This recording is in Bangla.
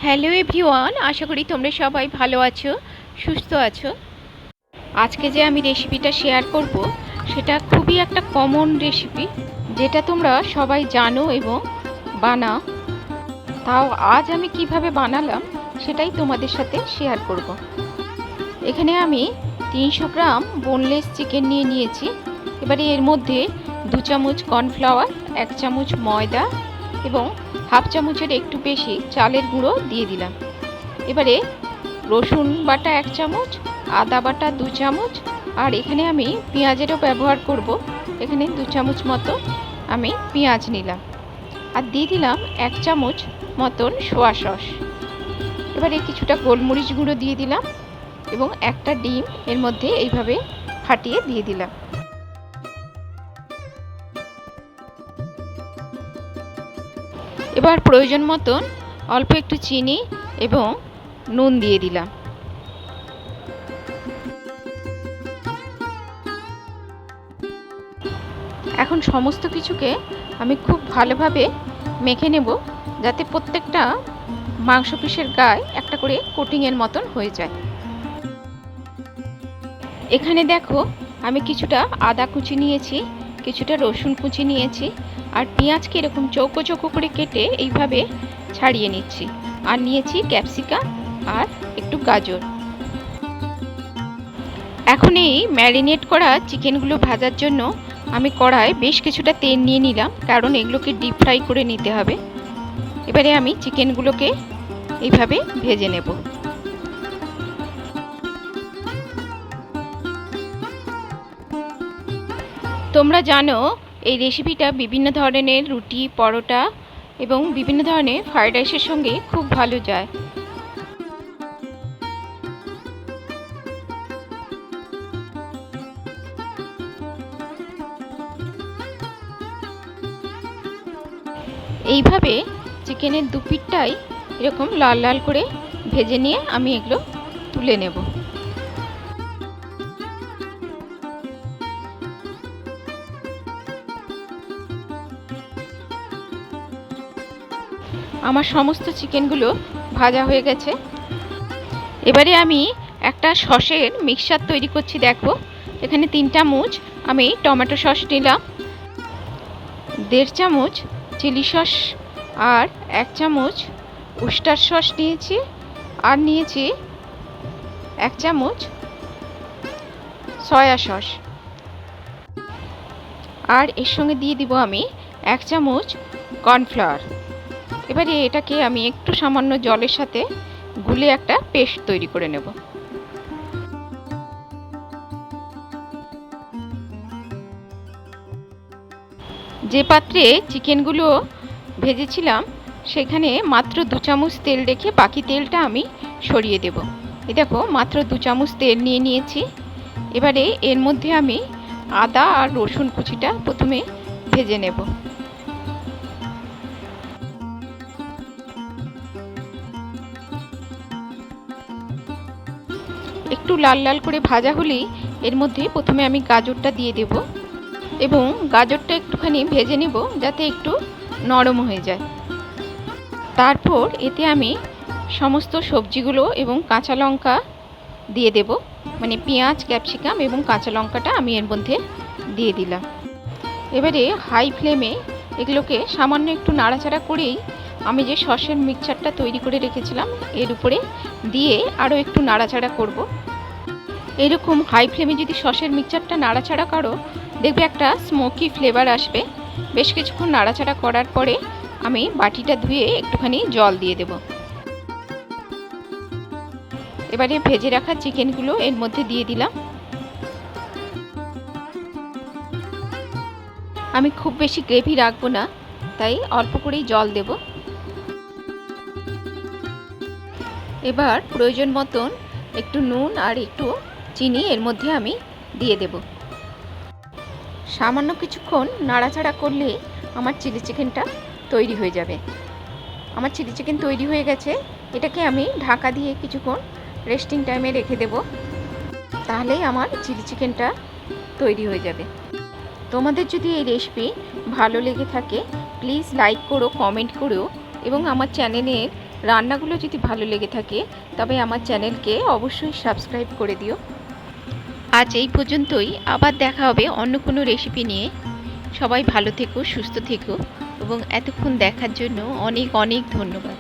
হ্যালো এভরিওয়ান, আশা করি তোমরা সবাই ভালো আছো, সুস্থ আছো। আজকে যে আমি রেসিপিটা শেয়ার করব সেটা খুবই একটা কমন রেসিপি, যেটা তোমরা সবাই জানো এবং বানাও। তাও আজ আমি কিভাবে বানালাম সেটাই তোমাদের সাথে শেয়ার করব। এখানে আমি 300 গ্রাম বোনলেস চিকেন নিয়ে নিয়েছি। এবারে এর মধ্যে 2 চামচ কর্নফ্লাওয়ার, 1 চামচ ময়দা এবং হাফ চামচের একটু বেশি চালের গুঁড়ো দিয়ে দিলাম। এবারে রসুন বাটা 1 চামচ, আদা বাটা 2 চামচ, আর এখানে আমি পেঁয়াজেরও ব্যবহার করব। এখানে 2 চামচ মতো আমি পেঁয়াজ নিলাম, আর দিয়ে দিলাম 1 চামচ মতন সোয়া সস। এবারে কিছুটা গোলমরিচ গুঁড়ো দিয়ে দিলাম এবং একটা ডিম এর মধ্যে এইভাবে ফাটিয়ে দিয়ে দিলাম। এবার প্রয়োজন মতন অল্প একটু চিনি এবং নুন দিয়ে দিলাম। এখন সমস্ত কিছুকে আমি খুব ভালোভাবে মেখে নেব, যাতে প্রত্যেকটা মাংস পিসের গায়ে একটা করে কোটিংয়ের মতন হয়ে যায়। এখানে দেখো, আমি কিছুটা আদা কুচি নিয়েছি, কিছুটা রসুন কুচি নিয়েছি, আর পেঁয়াজকে এরকম চৌকো চৌকো করে কেটে এইভাবে ছাড়িয়ে নিচ্ছি, আর নিয়েছি ক্যাপসিকাম আর একটু গাজর। এখন এই ম্যারিনেট করা চিকেনগুলো ভাজার জন্য আমি কড়ায় বেশ কিছুটা তেল নিয়ে নিলাম, কারণ এগুলোকে ডিপ ফ্রাই করে নিতে হবে। এবারে আমি চিকেনগুলোকে এইভাবে ভেজে নেব। তোমরা জানো এই রেসিপিটা বিভিন্ন ধরনের রুটি, পরোটা এবং বিভিন্ন ধরনের ফ্রাইড রাইসের সঙ্গে খুব ভালো যায়। এইভাবে চিকেনের দু পিঠটাই এরকম লাল লাল করে ভেজে নিয়ে আমি এগুলো তুলে নেব। আমার সমস্ত চিকেনগুলো ভাজা হয়ে গেছে। এবারে আমি একটা সসের মিক্সচার তৈরি করছি। দেখো, এখানে 3 চামচ আমি টমেটো সস নিলাম, 1.5 চামচ চিলি সস, আর 1 চামচ উস্টার সস নিয়েছি, আর নিয়েছি 1 চামচ সয়া সস, আর এর সঙ্গে দিয়ে দিব আমি 1 চামচ কর্নফ্লাওয়ার। এবারে এটাকে আমি একটু সামান্য জলের সাথে গুলে একটা পেস্ট তৈরি করে নেব। যে পাত্রে চিকেনগুলো ভেজেছিলাম সেখানে মাত্র 2 চামচ তেল রেখে বাকি তেলটা আমি সরিয়ে দেব। এই দেখো, মাত্র 2 চামচ তেল নিয়ে নিয়েছি। এবারে এর মধ্যে আমি আদা আর রসুন কুচিটা প্রথমে ভেজে নেব। একটু লাল লাল করে ভাজা হলেই এর মধ্যে প্রথমে আমি গাজরটা দিয়ে দেব, এবং গাজরটা একটুখানি ভেজে নেব যাতে একটু নরম হয়ে যায়। তারপর এতে আমি সমস্ত সবজিগুলো এবং কাঁচা লঙ্কা দিয়ে দেব, মানে পেঁয়াজ, ক্যাপসিকাম এবং কাঁচা লঙ্কাটা আমি এর মধ্যে দিয়ে দিলাম। এবারে হাই ফ্লেমে এগুলোকে সামান্য একটু নাড়াচাড়া করেই আমি যে সসের মিক্সচারটা তৈরি করে রেখেছিলাম এর উপরে দিয়ে আরও একটু নাড়াচাড়া করব। এরকম হাই ফ্লেমে যদি সসের মিক্সচারটা নাড়াচাড়া করো, দেখবে একটা স্মোকি ফ্লেভার আসবে। বেশ কিছুক্ষণ নাড়াচাড়া করার পরে আমি বাটিটা ধুয়ে একটুখানি জল দিয়ে দেব। এবারে ভেজে রাখা চিকেনগুলো এর মধ্যে দিয়ে দিলাম। আমি খুব বেশি গ্রেভি রাখবো না, তাই অল্প করেই জল দেব। এবার প্রয়োজন মতন একটু নুন আর একটু চিনি এর মধ্যে আমি দিয়ে দেব। সামান্য কিছুক্ষণ নাড়াচাড়া করলে আমার চিলি চিকেনটা তৈরি হয়ে যাবে। আমার চিলি চিকেন তৈরি হয়ে গেছে। এটাকে আমি ঢাকা দিয়ে কিছুক্ষণ রেস্টিং টাইমে রেখে দেব, তাহলেই আমার চিলি চিকেনটা তৈরি হয়ে যাবে। তোমাদের যদি এই রেসিপি ভালো লেগে থাকে প্লিজ লাইক করো, কমেন্ট করো এবং আমার চ্যানেলের রান্নাগুলো যদি ভালো লেগে থাকে তবে আমার চ্যানেলকে অবশ্যই সাবস্ক্রাইব করে দিও। আজ এই পর্যন্তই, আবার দেখা হবে অন্য কোনো রেসিপি নিয়ে। সবাই ভালো থেকো, সুস্থ থেকো এবং এতক্ষণ দেখার জন্য অনেক অনেক ধন্যবাদ।